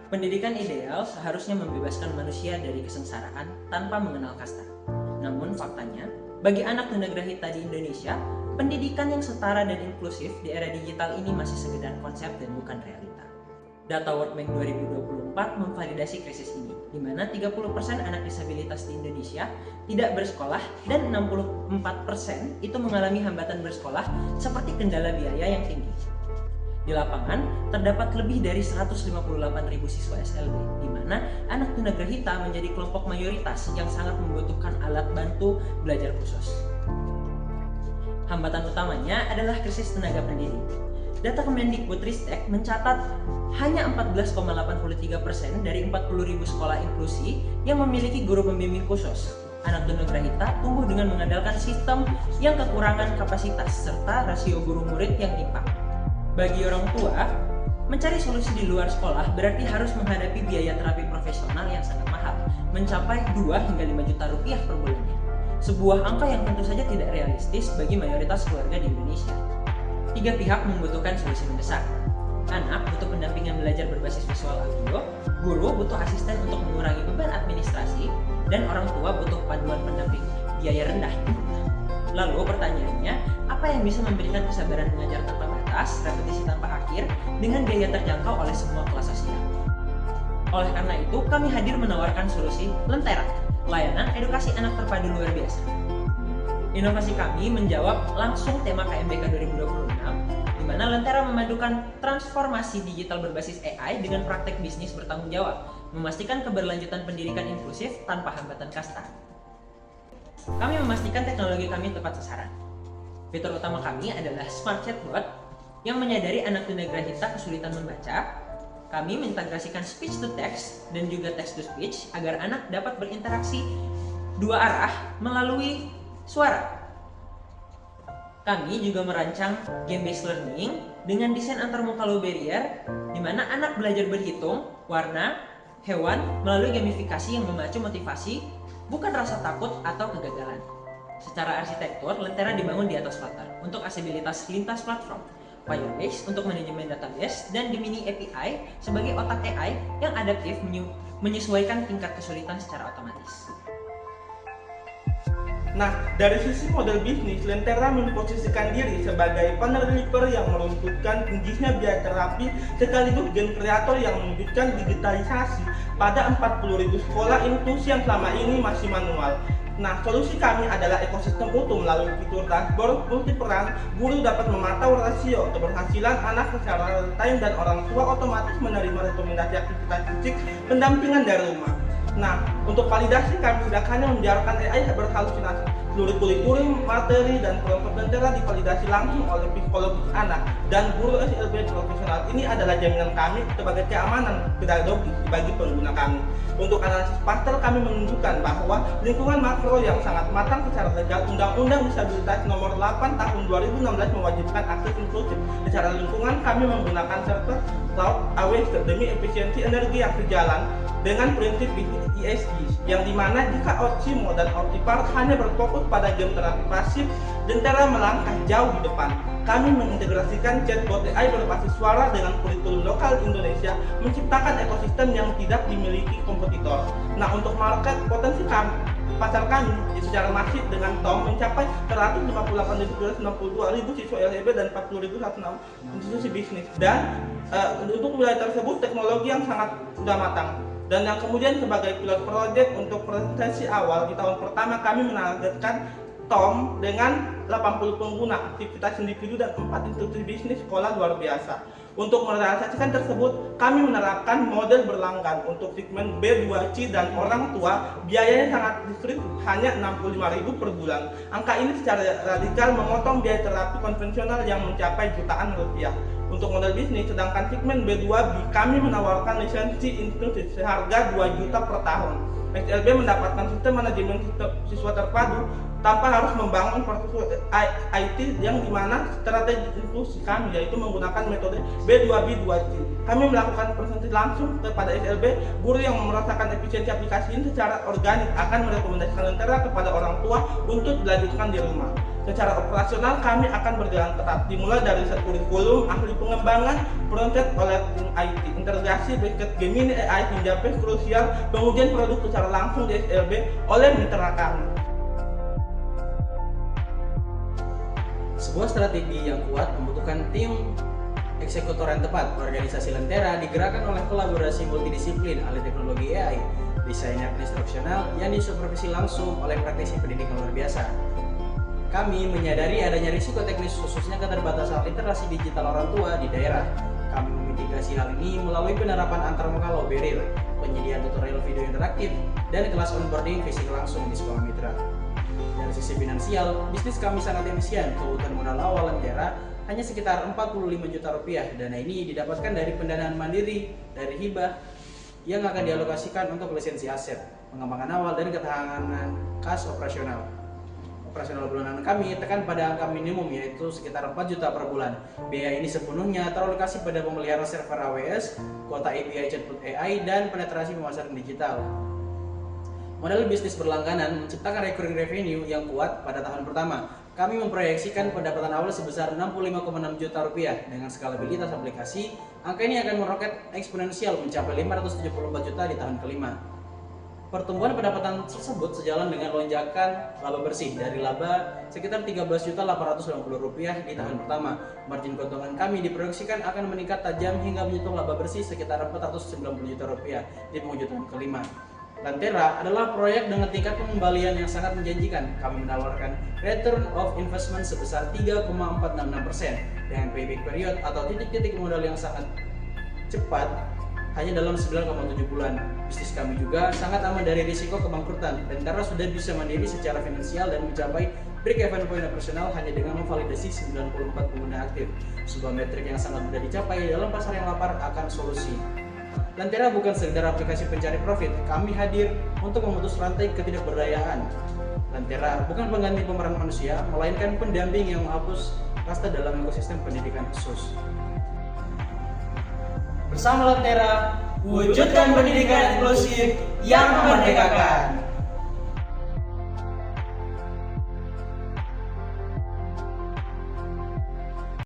Pendidikan ideal seharusnya membebaskan manusia dari kesengsaraan tanpa mengenal kasta. Namun faktanya, bagi anak tunagrahita di Indonesia, pendidikan yang setara dan inklusif di era digital ini masih sekedar konsep dan bukan realita. Data World Bank 2024 memvalidasi krisis ini, di mana 30% anak disabilitas di Indonesia tidak bersekolah dan 64% itu mengalami hambatan bersekolah seperti kendala biaya yang tinggi. Di lapangan, terdapat lebih dari 158.000 siswa SLB, di mana anak tunagrahita menjadi kelompok mayoritas yang sangat membutuhkan alat bantu belajar khusus. Hambatan utamanya adalah krisis tenaga pendidik. Data Kemendikbudristek mencatat hanya 14,83% dari 40.000 sekolah inklusi yang memiliki guru pembimbing khusus. Anak tunagrahita tumbuh dengan mengandalkan sistem yang kekurangan kapasitas serta rasio guru murid yang timpang. Bagi orang tua, mencari solusi di luar sekolah berarti harus menghadapi biaya terapi profesional yang sangat mahal, mencapai 2 hingga 5 juta rupiah per bulannya. Sebuah angka yang tentu saja tidak realistis bagi mayoritas keluarga di Indonesia. 3 pihak membutuhkan solusi mendesak. Anak butuh pendampingan belajar berbasis visual audio, guru butuh asisten untuk mengurangi beban administrasi, dan orang tua butuh panduan pendamping biaya rendah. Lalu pertanyaannya, apa yang bisa memberikan kesabaran mengajar tanpa batas, repetisi tanpa akhir, dengan biaya terjangkau oleh semua kelas sosial? Oleh karena itu, kami hadir menawarkan solusi Lentera, layanan edukasi anak terpadu luar biasa. Inovasi kami menjawab langsung tema KMBK 2026, di mana Lentera memadukan transformasi digital berbasis AI dengan praktek bisnis bertanggung jawab, memastikan keberlanjutan pendidikan inklusif tanpa hambatan kasta. Kami memastikan teknologi kami tepat sasaran. Fitur utama kami adalah Smart Chatbot yang menyadari anak tunagrahita kesulitan membaca. Kami mengintegrasikan speech to text dan juga text to speech agar anak dapat berinteraksi dua arah melalui suara. Kami juga merancang game-based learning dengan desain antarmuka low barrier, di mana anak belajar berhitung, warna, hewan melalui gamifikasi yang memacu motivasi, bukan rasa takut atau kegagalan. Secara arsitektur, Lentera dibangun di atas Flutter untuk aksesibilitas lintas platform, Firebase untuk manajemen database, dan Gemini API sebagai otak AI yang adaptif menyesuaikan tingkat kesulitan secara otomatis. Nah, dari sisi model bisnis, Lentera memposisikan diri sebagai partner developer yang meruntutkan tingginya biaya terapi sekaligus game kreator yang mewujudkan digitalisasi pada 40.000 sekolah inklusi yang selama ini masih manual. Nah, solusi kami adalah ekosistem utuh melalui fitur dashboard multiperan. Guru dapat memantau rasio keberhasilan anak secara real time dan orang tua otomatis menerima rekomendasi aktivitas fisik pendampingan dari rumah. Nah, untuk validasi kami tidak hanya membiarkan AI berhalusinasi. Seluruh kurikulum, materi, dan prompt Lentera divalidasi langsung oleh psikologis anak dan guru SLB profesional. Ini adalah jaminan kami sebagai keamanan pedagogis bagi pengguna kami. Untuk analisis pastel, kami menunjukkan bahwa lingkungan makro yang sangat matang secara legal, Undang-Undang Disabilitas Nomor 8 Tahun 2016 mewajibkan akses inklusif. Secara lingkungan, kami menggunakan server cloud AWS demi efisiensi energi yang sejalan dengan prinsip ESG, yang dimana jika OPSI dan OPTIPAR hanya berfokus pada game terapi pasif, Lentera melangkah jauh di depan. Kami mengintegrasikan chatbot AI berbasis suara dengan kurikulum lokal Indonesia, menciptakan ekosistem yang tidak dimiliki kompetitor. Nah, untuk market potensi pasar kami secara masif dengan TOM mencapai 158.262.000 siswa LHB dan 40.106 institusi bisnis. Dan untuk wilayah tersebut teknologi yang sangat sudah matang. Dan yang kemudian sebagai pilot project untuk presentasi awal di tahun pertama, kami menargetkan TOM dengan 80 pengguna, aktivitas individu, dan 4 institusi bisnis sekolah luar biasa. Untuk merealisasikan tersebut, kami menerapkan model berlangganan untuk segmen B2C dan orang tua. Biayanya sangat diskret, hanya 65.000 per bulan. Angka ini secara radikal memotong biaya terapi konvensional yang mencapai jutaan rupiah. Untuk model bisnis, sedangkan segmen B2B, kami menawarkan lisensi inklusif seharga 2 juta per tahun. SLB mendapatkan sistem manajemen siswa terpadu tanpa harus membangun infrastruktur IT yang dimana strategi inklusi kami yaitu menggunakan metode B2B2C. Kami melakukan presentasi langsung kepada SLB. Guru yang merasakan efisiensi aplikasi ini secara organik akan merekomendasikan Lentera kepada orang tua untuk dilanjutkan di rumah. Secara operasional kami akan berjalan ketat, dimulai dari set kurikulum, ahli pengembangan, proses oleh tim IT, integrasi berkat Gemini AI hingga phase krusial pengujian produk secara langsung di SLB oleh mitra kami. Sebuah strategi yang kuat membutuhkan tim eksekutor yang tepat. Organisasi Lentera digerakkan oleh kolaborasi multidisiplin ahli teknologi AI, desainer instruksional yang disupervisi langsung oleh praktisi pendidikan luar biasa. Kami menyadari adanya risiko teknis khususnya keterbatasan literasi digital orang tua di daerah. Kami memitigasi hal ini melalui penerapan antarmuka low barrier, penyediaan tutorial video interaktif, dan kelas onboarding fisik langsung di sekolah mitra. Dari sisi finansial, bisnis kami sangat efisien. Kebutuhan modal awal Lentera hanya sekitar 45 juta rupiah. Dana ini didapatkan dari pendanaan mandiri, dari hibah yang akan dialokasikan untuk lisensi aset, pengembangan awal, dan ketahanan kas operasional. Operasional bulanan kami tekan pada angka minimum yaitu sekitar 4 juta per bulan. Biaya ini sepenuhnya teralokasi pada pemeliharaan server AWS, kuota API chatbot AI, dan penetrasi pemasaran digital. Model bisnis berlangganan menciptakan recurring revenue yang kuat pada tahun pertama. Kami memproyeksikan pendapatan awal sebesar 65,6 juta rupiah. Dengan skalabilitas aplikasi, angka ini akan meroket eksponensial mencapai 574 juta di tahun kelima. Pertumbuhan pendapatan tersebut sejalan dengan lonjakan laba bersih dari laba sekitar 13.850 rupiah di tahun pertama. Margin keuntungan kami diproyeksikan akan meningkat tajam hingga menyentuh laba bersih sekitar 490 juta rupiah di penghujung tahun kelima. Lentera adalah proyek dengan tingkat pengembalian yang sangat menjanjikan. Kami menawarkan return of investment sebesar 3,466% dengan payback period atau titik-titik modal yang sangat cepat hanya dalam 9,7 bulan. Bisnis kami juga sangat aman dari risiko kebangkrutan. Lentera sudah bisa mandiri secara finansial dan mencapai break-even point operasional hanya dengan memvalidasi 94 pengguna aktif. Sebuah metrik yang sangat mudah dicapai dalam pasar yang lapar akan solusi. Lentera bukan sekedar aplikasi pencari profit, kami hadir untuk memutus rantai ketidakberdayaan. Lentera bukan pengganti pemeran manusia, melainkan pendamping yang menghapus kasta dalam ekosistem pendidikan khusus. Bersama Lentera, wujudkan pendidikan inklusif yang memerdekakan.